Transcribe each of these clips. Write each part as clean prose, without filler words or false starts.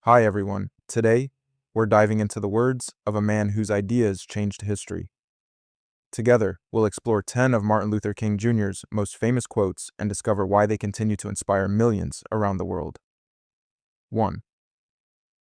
Hi, everyone. Today, we're diving into the words of a man whose ideas changed history. Together, we'll explore 10 of Martin Luther King Jr.'s most famous quotes and discover why they continue to inspire millions around the world. 1.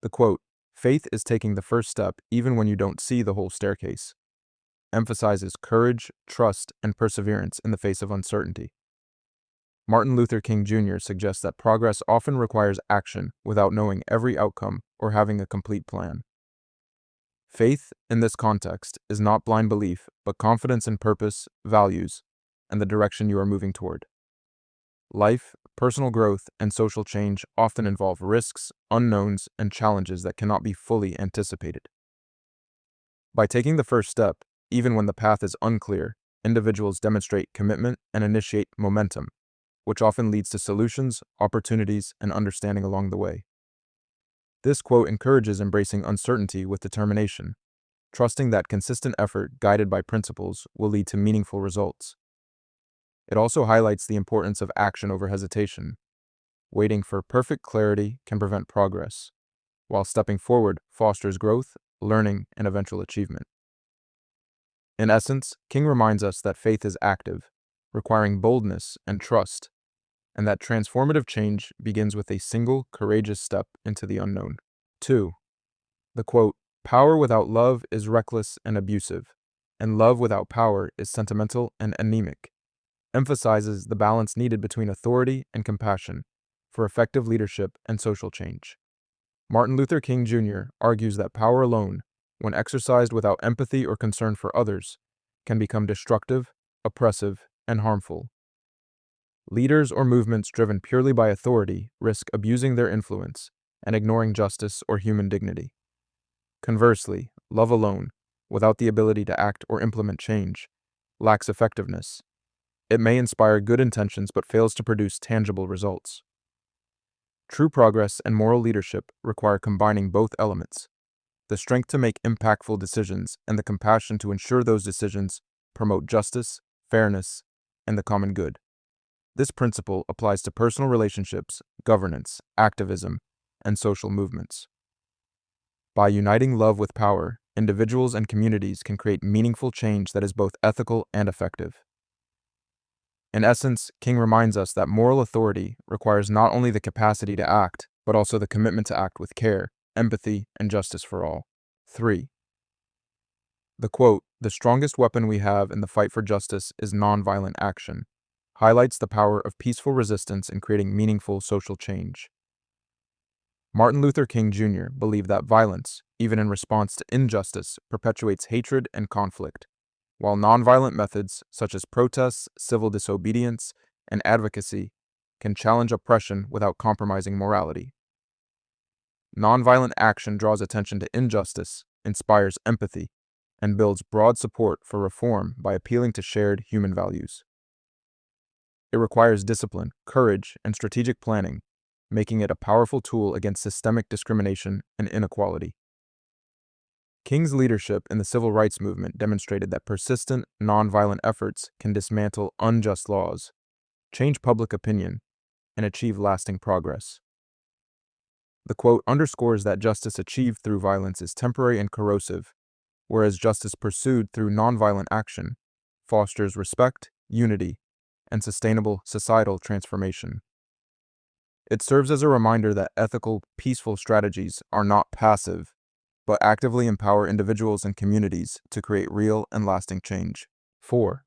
The quote, "Faith is taking the first step even when you don't see the whole staircase," emphasizes courage, trust, and perseverance in the face of uncertainty. Martin Luther King Jr. suggests that progress often requires action without knowing every outcome or having a complete plan. Faith, in this context, is not blind belief, but confidence in purpose, values, and the direction you are moving toward. Life, personal growth, and social change often involve risks, unknowns, and challenges that cannot be fully anticipated. By taking the first step, even when the path is unclear, individuals demonstrate commitment and initiate momentum, which often leads to solutions, opportunities, and understanding along the way. This quote encourages embracing uncertainty with determination, trusting that consistent effort guided by principles will lead to meaningful results. It also highlights the importance of action over hesitation. Waiting for perfect clarity can prevent progress, while stepping forward fosters growth, learning, and eventual achievement. In essence, King reminds us that faith is active, requiring boldness and trust, and that transformative change begins with a single, courageous step into the unknown. 2. The quote, "Power without love is reckless and abusive, and love without power is sentimental and anemic," emphasizes the balance needed between authority and compassion for effective leadership and social change. Martin Luther King Jr. argues that power alone, when exercised without empathy or concern for others, can become destructive, oppressive, and harmful. Leaders or movements driven purely by authority risk abusing their influence and ignoring justice or human dignity. Conversely, love alone, without the ability to act or implement change, lacks effectiveness. It may inspire good intentions but fails to produce tangible results. True progress and moral leadership require combining both elements: the strength to make impactful decisions and the compassion to ensure those decisions promote justice, fairness, and the common good. This principle applies to personal relationships, governance, activism, and social movements. By uniting love with power, individuals and communities can create meaningful change that is both ethical and effective. In essence, King reminds us that moral authority requires not only the capacity to act, but also the commitment to act with care, empathy, and justice for all. 3. The quote, "The strongest weapon we have in the fight for justice is nonviolent action," highlights the power of peaceful resistance in creating meaningful social change. Martin Luther King Jr. believed that violence, even in response to injustice, perpetuates hatred and conflict, while nonviolent methods such as protests, civil disobedience, and advocacy can challenge oppression without compromising morality. Nonviolent action draws attention to injustice, inspires empathy, and builds broad support for reform by appealing to shared human values. It requires discipline, courage, and strategic planning, making it a powerful tool against systemic discrimination and inequality. King's leadership in the civil rights movement demonstrated that persistent, nonviolent efforts can dismantle unjust laws, change public opinion, and achieve lasting progress. The quote underscores that justice achieved through violence is temporary and corrosive, whereas justice pursued through nonviolent action fosters respect, unity, and sustainable societal transformation. It serves as a reminder that ethical, peaceful strategies are not passive, but actively empower individuals and communities to create real and lasting change. 4.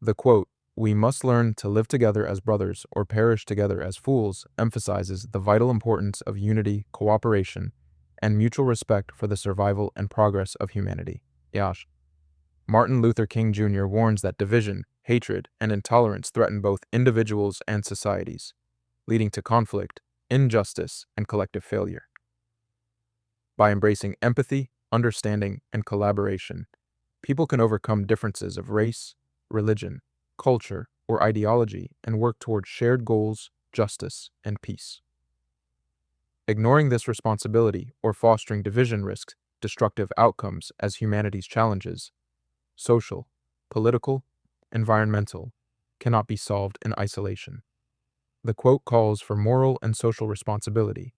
The quote, "We must learn to live together as brothers or perish together as fools," emphasizes the vital importance of unity, cooperation, and mutual respect for the survival and progress of humanity. Yash. Martin Luther King Jr. warns that division, hatred, and intolerance threaten both individuals and societies, leading to conflict, injustice, and collective failure. By embracing empathy, understanding, and collaboration, people can overcome differences of race, religion, culture, or ideology and work toward shared goals, justice, and peace. Ignoring this responsibility or fostering division risks destructive outcomes as humanity's challenges, social, political, environmental, cannot be solved in isolation. The quote calls for moral and social responsibility,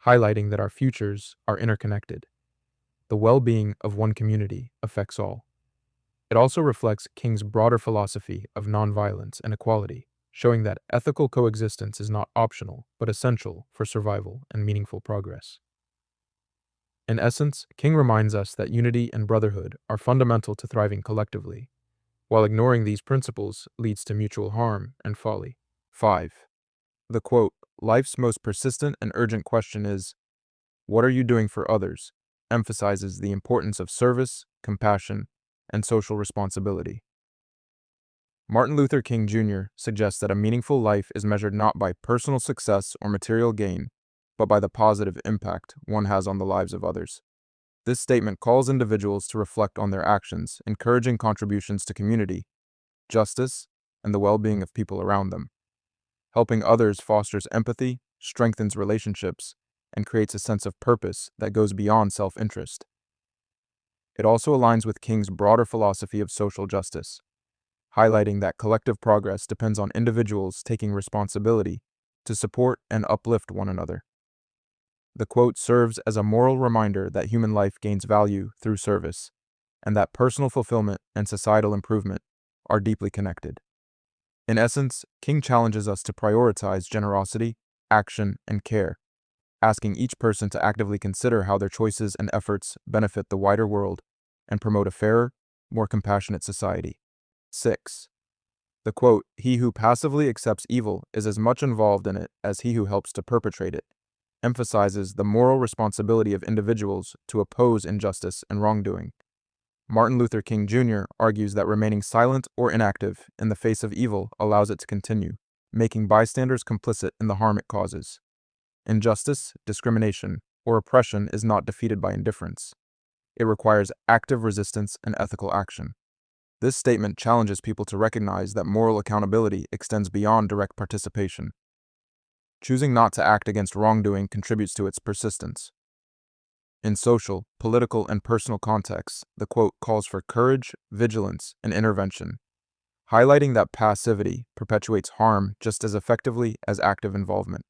highlighting that our futures are interconnected. The well-being of one community affects all. It also reflects King's broader philosophy of nonviolence and equality, showing that ethical coexistence is not optional, but essential for survival and meaningful progress. In essence, King reminds us that unity and brotherhood are fundamental to thriving collectively, while ignoring these principles leads to mutual harm and folly. 5. The quote, "Life's most persistent and urgent question is, what are you doing for others?" emphasizes the importance of service, compassion, and social responsibility. Martin Luther King Jr. suggests that a meaningful life is measured not by personal success or material gain, but by the positive impact one has on the lives of others. This statement calls individuals to reflect on their actions, encouraging contributions to community, justice, and the well-being of people around them. Helping others fosters empathy, strengthens relationships, and creates a sense of purpose that goes beyond self-interest. It also aligns with King's broader philosophy of social justice, highlighting that collective progress depends on individuals taking responsibility to support and uplift one another. The quote serves as a moral reminder that human life gains value through service, and that personal fulfillment and societal improvement are deeply connected. In essence, King challenges us to prioritize generosity, action, and care, asking each person to actively consider how their choices and efforts benefit the wider world and promote a fairer, more compassionate society. 6. The quote, "He who passively accepts evil is as much involved in it as he who helps to perpetrate it," emphasizes the moral responsibility of individuals to oppose injustice and wrongdoing. Martin Luther King Jr. argues that remaining silent or inactive in the face of evil allows it to continue, making bystanders complicit in the harm it causes. Injustice, discrimination, or oppression is not defeated by indifference. It requires active resistance and ethical action. This statement challenges people to recognize that moral accountability extends beyond direct participation. Choosing not to act against wrongdoing contributes to its persistence. In social, political, and personal contexts, the quote calls for courage, vigilance, and intervention, highlighting that passivity perpetuates harm just as effectively as active involvement.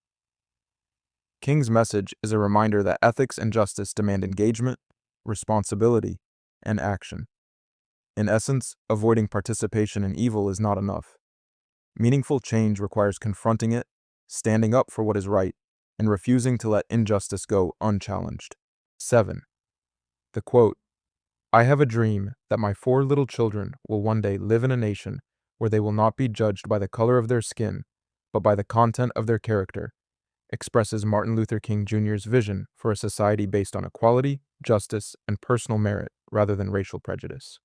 King's message is a reminder that ethics and justice demand engagement, responsibility, and action. In essence, avoiding participation in evil is not enough. Meaningful change requires confronting it, standing up for what is right, and refusing to let injustice go unchallenged. 7. The quote, "I have a dream that my 4 little children will one day live in a nation where they will not be judged by the color of their skin, but by the content of their character," expresses Martin Luther King Jr.'s vision for a society based on equality, justice, and personal merit rather than racial prejudice.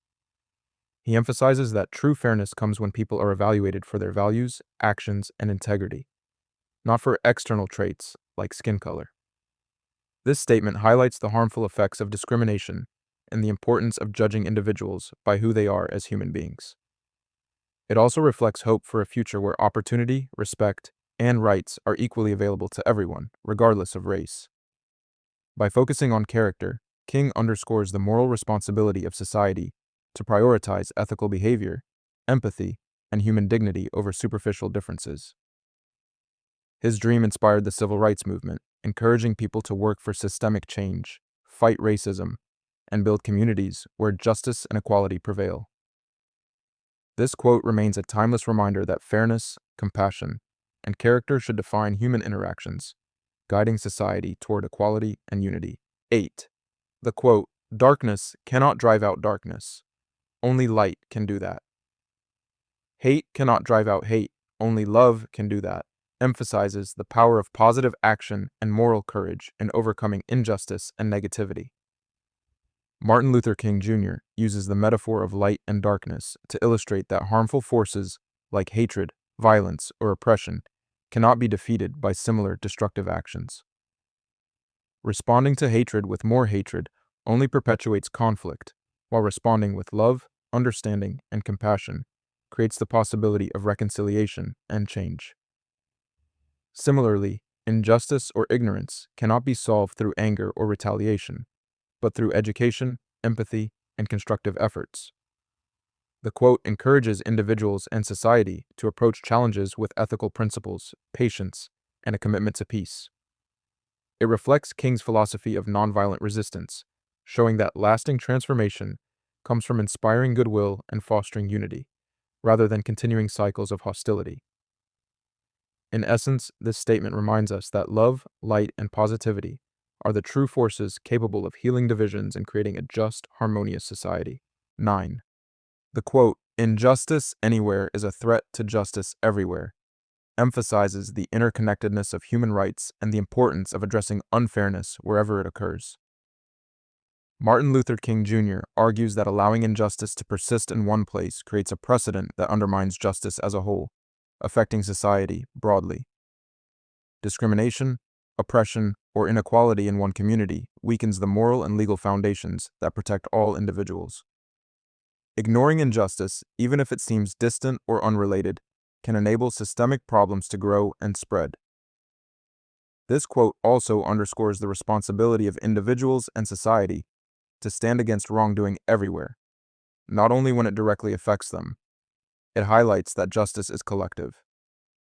He emphasizes that true fairness comes when people are evaluated for their values, actions, and integrity, not for external traits like skin color. This statement highlights the harmful effects of discrimination and the importance of judging individuals by who they are as human beings. It also reflects hope for a future where opportunity, respect, and rights are equally available to everyone, regardless of race. By focusing on character, King underscores the moral responsibility of society to prioritize ethical behavior, empathy, and human dignity over superficial differences. His dream inspired the civil rights movement, encouraging people to work for systemic change, fight racism, and build communities where justice and equality prevail. This quote remains a timeless reminder that fairness, compassion, and character should define human interactions, guiding society toward equality and unity. 8. The quote, "Darkness cannot drive out darkness. Only light can do that. Hate cannot drive out hate. Only love can do that," emphasizes the power of positive action and moral courage in overcoming injustice and negativity. Martin Luther King Jr. uses the metaphor of light and darkness to illustrate that harmful forces like hatred, violence, or oppression cannot be defeated by similar destructive actions. Responding to hatred with more hatred only perpetuates conflict, while responding with love, understanding, and compassion creates the possibility of reconciliation and change. Similarly, injustice or ignorance cannot be solved through anger or retaliation, but through education, empathy, and constructive efforts. The quote encourages individuals and society to approach challenges with ethical principles, patience, and a commitment to peace. It reflects King's philosophy of nonviolent resistance, showing that lasting transformation comes from inspiring goodwill and fostering unity, rather than continuing cycles of hostility. In essence, this statement reminds us that love, light, and positivity are the true forces capable of healing divisions and creating a just, harmonious society. 9. The quote, "Injustice anywhere is a threat to justice everywhere," emphasizes the interconnectedness of human rights and the importance of addressing unfairness wherever it occurs. Martin Luther King Jr. argues that allowing injustice to persist in one place creates a precedent that undermines justice as a whole, affecting society broadly. Discrimination, oppression, or inequality in one community weakens the moral and legal foundations that protect all individuals. Ignoring injustice, even if it seems distant or unrelated, can enable systemic problems to grow and spread. This quote also underscores the responsibility of individuals and society to stand against wrongdoing everywhere, not only when it directly affects them. It highlights that justice is collective.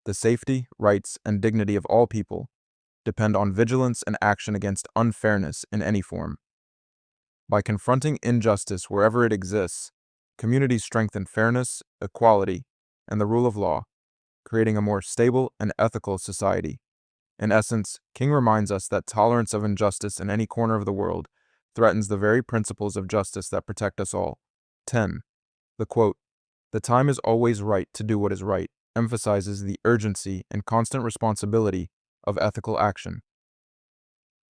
The safety, rights, and dignity of all people depend on vigilance and action against unfairness in any form. By confronting injustice wherever it exists, communities strengthen fairness, equality, and the rule of law, creating a more stable and ethical society. In essence, King reminds us that tolerance of injustice in any corner of the world threatens the very principles of justice that protect us all. 10. The quote, "The time is always right to do what is right," emphasizes the urgency and constant responsibility of ethical action.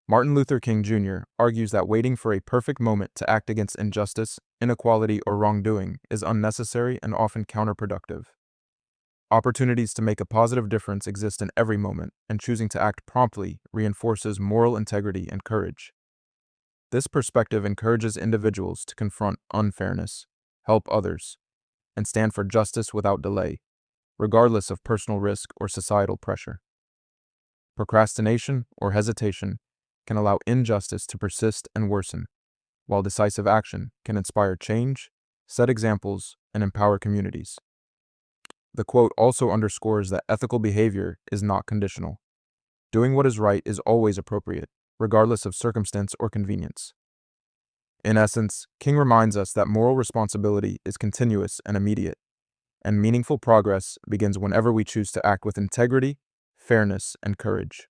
Martin Luther King Jr. argues that waiting for a perfect moment to act against injustice, inequality, or wrongdoing is unnecessary and often counterproductive. Opportunities to make a positive difference exist in every moment, and choosing to act promptly reinforces moral integrity and courage. This perspective encourages individuals to confront unfairness, help others, and stand for justice without delay, regardless of personal risk or societal pressure. Procrastination or hesitation can allow injustice to persist and worsen, while decisive action can inspire change, set examples, and empower communities. The quote also underscores that ethical behavior is not conditional. Doing what is right is always appropriate, regardless of circumstance or convenience. In essence, King reminds us that moral responsibility is continuous and immediate, and meaningful progress begins whenever we choose to act with integrity, fairness, and courage.